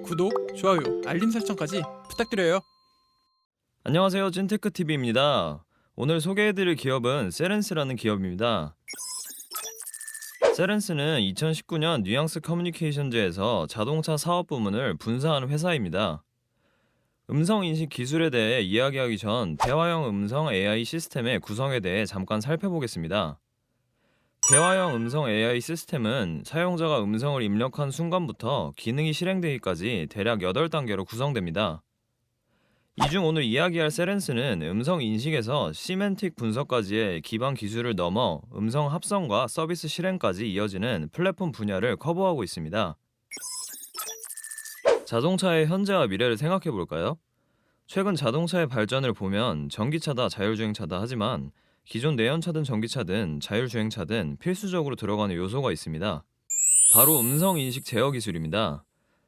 구독, 좋아요, 알림 설정까지 부탁드려요. 안녕하세요, 찐테크TV입니다. 오늘 소개해드릴 기업은 세렌스라는 기업입니다. 세렌스는 2019년 뉘앙스 커뮤니케이션즈에서 자동차 사업 부문을 분사한 회사입니다. 음성인식 기술에 대해 이야기하기 전 대화형 음성 AI 시스템의 구성에 대해 잠깐 살펴보겠습니다. 대화형 음성 AI 시스템은 사용자가 음성을 입력한 순간부터 기능이 실행되기까지 대략 8단계로 구성됩니다. 이 중 오늘 이야기할 세렌스는 음성 인식에서 시멘틱 분석까지의 기반 기술을 넘어 음성 합성과 서비스 실행까지 이어지는 플랫폼 분야를 커버하고 있습니다. 자동차의 현재와 미래를 생각해 볼까요? 최근 자동차의 발전을 보면 전기차다 자율주행차다 하지만 기존 내연차든 전기차든 자율주행차든 필수적으로 들어가는 요소가 있습니다. 바로 음성인식 제어 기술입니다.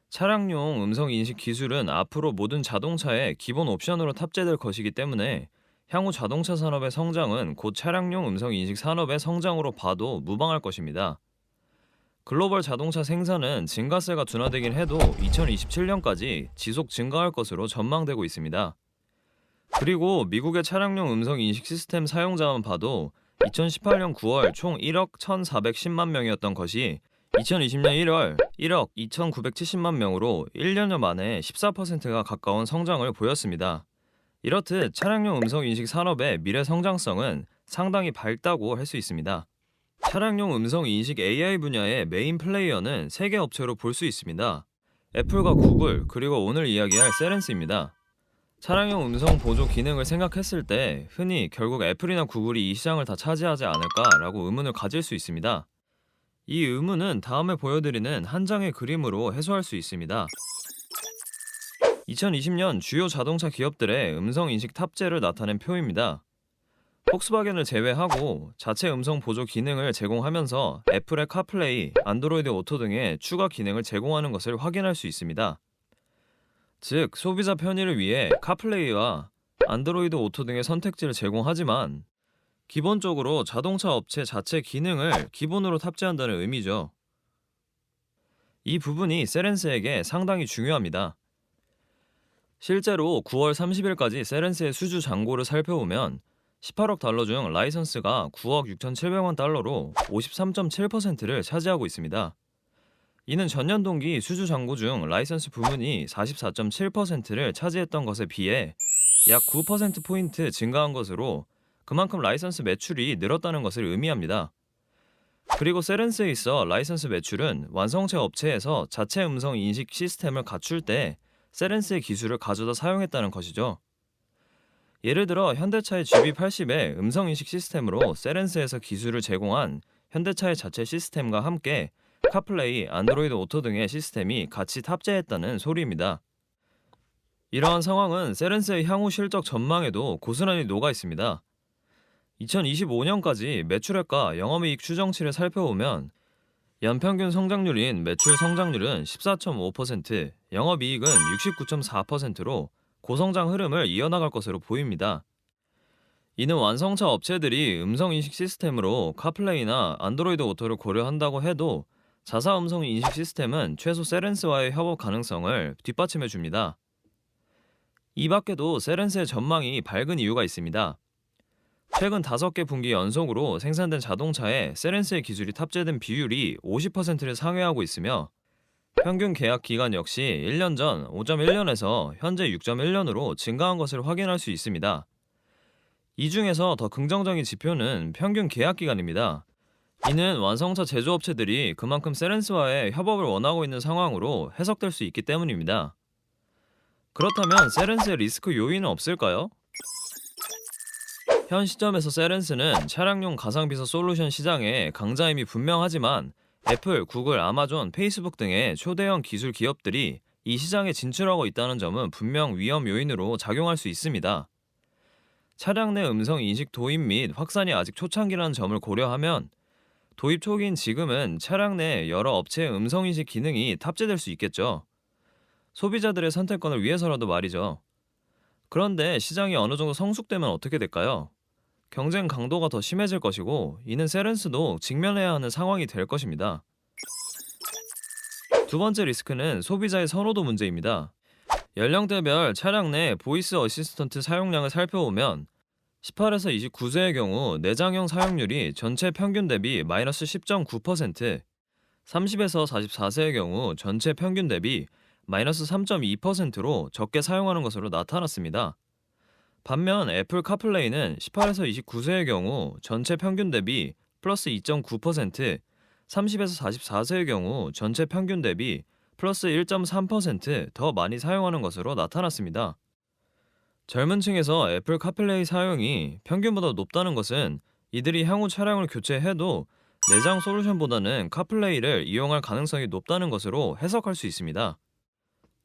차량용 음성인식 기술은 앞으로 모든 자동차에 기본 옵션으로 탑재될 것이기 때문에 향후 자동차 산업의 성장은 곧 차량용 음성인식 산업의 성장으로 봐도 무방할 것입니다. 글로벌 자동차 생산은 증가세가 둔화되긴 해도 2027년까지 지속 증가할 것으로 전망되고 있습니다. 그리고 미국의 차량용 음성인식 시스템 사용자만 봐도 2018년 9월 총 1억 1,410만 명이었던 것이 2020년 1월 1억 2,970만 명으로 1년여 만에 14%가 가까운 성장을 보였습니다. 이렇듯 차량용 음성인식 산업의 미래 성장성은 상당히 밝다고 할 수 있습니다. 차량용 음성인식 AI 분야의 메인 플레이어는 3개 업체로 볼 수 있습니다. 애플과 구글, 그리고 오늘 이야기할 세렌스입니다. 차량용 음성 보조 기능을 생각했을 때 흔히 결국 애플이나 구글이 이 시장을 다 차지하지 않을까라고 의문을 가질 수 있습니다. 이 의문은 다음에 보여드리는 한 장의 그림으로 해소할 수 있습니다. 2020년 주요 자동차 기업들의 음성인식 탑재를 나타낸 표입니다. 폭스바겐을 제외하고 자체 음성 보조 기능을 제공하면서 애플의 카플레이, 안드로이드 오토 등의 추가 기능을 제공하는 것을 확인할 수 있습니다. 즉, 소비자 편의를 위해 카플레이와 안드로이드 오토 등의 선택지를 제공하지만 기본적으로 자동차 업체 자체 기능을 기본으로 탑재한다는 의미죠. 이 부분이 세렌스에게 상당히 중요합니다. 실제로 9월 30일까지 세렌스의 수주 잔고를 살펴보면 18억 달러 중 라이선스가 9억 6,700만 달러로 53.7%를 차지하고 있습니다. 이는 전년 동기 수주 잔고 중 라이선스 부문이 44.7%를 차지했던 것에 비해 약 9%포인트 증가한 것으로 그만큼 라이선스 매출이 늘었다는 것을 의미합니다. 그리고 세렌스에 있어 라이선스 매출은 완성체 업체에서 자체 음성 인식 시스템을 갖출 때 세렌스의 기술을 가져다 사용했다는 것이죠. 예를 들어 현대차의 GB80의 음성 인식 시스템으로 세렌스에서 기술을 제공한 현대차의 자체 시스템과 함께 카플레이, 안드로이드 오토 등의 시스템이 같이 탑재했다는 소리입니다. 이러한 상황은 세렌스의 향후 실적 전망에도 고스란히 녹아 있습니다. 2025년까지 매출액과 영업이익 추정치를 살펴보면 연평균 성장률인 매출 성장률은 14.5%, 영업이익은 69.4%로 고성장 흐름을 이어나갈 것으로 보입니다. 이는 완성차 업체들이 음성인식 시스템으로 카플레이나 안드로이드 오토를 고려한다고 해도 자사 음성 인식 시스템은 최소 세렌스와의 협업 가능성을 뒷받침해 줍니다. 이 밖에도 세렌스의 전망이 밝은 이유가 있습니다. 최근 5개 분기 연속으로 생산된 자동차에 세렌스의 기술이 탑재된 비율이 50%를 상회하고 있으며 평균 계약 기간 역시 1년 전 5.1년에서 현재 6.1년으로 증가한 것을 확인할 수 있습니다. 이 중에서 더 긍정적인 지표는 평균 계약 기간입니다. 이는 완성차 제조업체들이 그만큼 세렌스와의 협업을 원하고 있는 상황으로 해석될 수 있기 때문입니다. 그렇다면 세렌스의 리스크 요인은 없을까요? 현 시점에서 세렌스는 차량용 가상비서 솔루션 시장의 강자임이 분명하지만 애플, 구글, 아마존, 페이스북 등의 초대형 기술 기업들이 이 시장에 진출하고 있다는 점은 분명 위험 요인으로 작용할 수 있습니다. 차량 내 음성 인식 도입 및 확산이 아직 초창기라는 점을 고려하면 도입 초기인 지금은 차량 내 여러 업체의 음성인식 기능이 탑재될 수 있겠죠. 소비자들의 선택권을 위해서라도 말이죠. 그런데 시장이 어느 정도 성숙되면 어떻게 될까요? 경쟁 강도가 더 심해질 것이고 이는 세렌스도 직면해야 하는 상황이 될 것입니다. 두 번째 리스크는 소비자의 선호도 문제입니다. 연령대별 차량 내 보이스 어시스턴트 사용량을 살펴보면 18에서 29세의 경우 내장형 사용률이 전체 평균 대비 마이너스 10.9%, 30에서 44세의 경우 전체 평균 대비 마이너스 3.2%로 적게 사용하는 것으로 나타났습니다. 반면 애플 카플레이는 18에서 29세의 경우 전체 평균 대비 플러스 2.9%, 30에서 44세의 경우 전체 평균 대비 플러스 1.3%더 많이 사용하는 것으로 나타났습니다. 젊은 층에서 애플 카플레이 사용이 평균보다 높다는 것은 이들이 향후 차량을 교체해도 내장 솔루션보다는 카플레이를 이용할 가능성이 높다는 것으로 해석할 수 있습니다.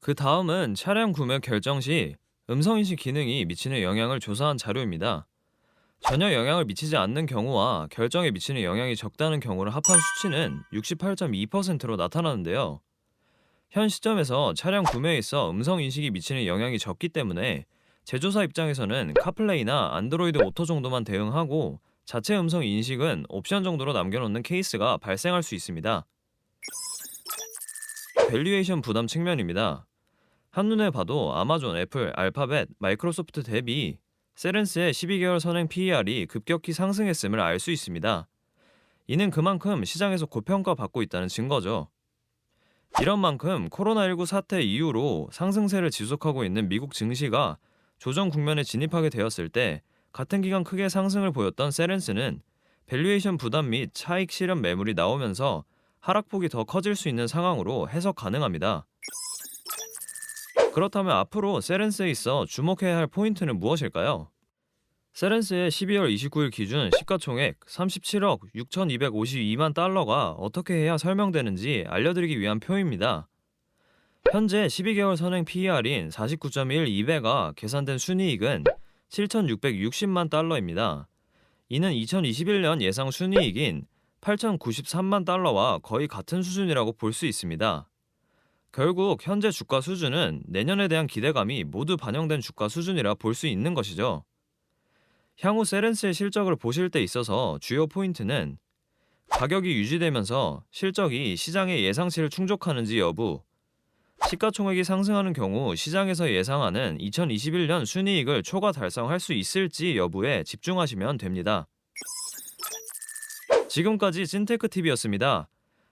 그 다음은 차량 구매 결정 시 음성인식 기능이 미치는 영향을 조사한 자료입니다. 전혀 영향을 미치지 않는 경우와 결정에 미치는 영향이 적다는 경우를 합한 수치는 68.2%로 나타나는데요. 현 시점에서 차량 구매에 있어 음성인식이 미치는 영향이 적기 때문에 제조사 입장에서는 카플레이나 안드로이드 오토 정도만 대응하고 자체 음성 인식은 옵션 정도로 남겨놓는 케이스가 발생할 수 있습니다. 밸류에이션 부담 측면입니다. 한눈에 봐도 아마존, 애플, 알파벳, 마이크로소프트 대비 세렌스의 12개월 선행 PER이 급격히 상승했음을 알 수 있습니다. 이는 그만큼 시장에서 고평가받고 있다는 증거죠. 이런 만큼 코로나19 사태 이후로 상승세를 지속하고 있는 미국 증시가 조정 국면에 진입하게 되었을 때 같은 기간 크게 상승을 보였던 세렌스는 밸류에이션 부담 및 차익 실현 매물이 나오면서 하락폭이 더 커질 수 있는 상황으로 해석 가능합니다. 그렇다면 앞으로 세렌스에 있어 주목해야 할 포인트는 무엇일까요? 세렌스의 12월 29일 기준 시가총액 37억 6,252만 달러가 어떻게 해야 설명되는지 알려드리기 위한 표입니다. 현재 12개월 선행 PER인 49.12배가 계산된 순이익은 7,660만 달러입니다. 이는 2021년 예상 순이익인 8,093만 달러와 거의 같은 수준이라고 볼 수 있습니다. 결국 현재 주가 수준은 내년에 대한 기대감이 모두 반영된 주가 수준이라 볼 수 있는 것이죠. 향후 세렌스의 실적을 보실 때 있어서 주요 포인트는 가격이 유지되면서 실적이 시장의 예상치를 충족하는지 여부, 시가총액이 상승하는 경우 시장에서 예상하는 2021년 순이익을 초과 달성할 수 있을지 여부에 집중하시면 됩니다. 지금까지 찐테크TV였습니다.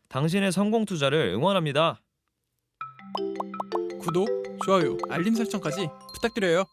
당신의 성공 투자를 응원합니다. 구독, 좋아요, 알림 설정까지 부탁드려요.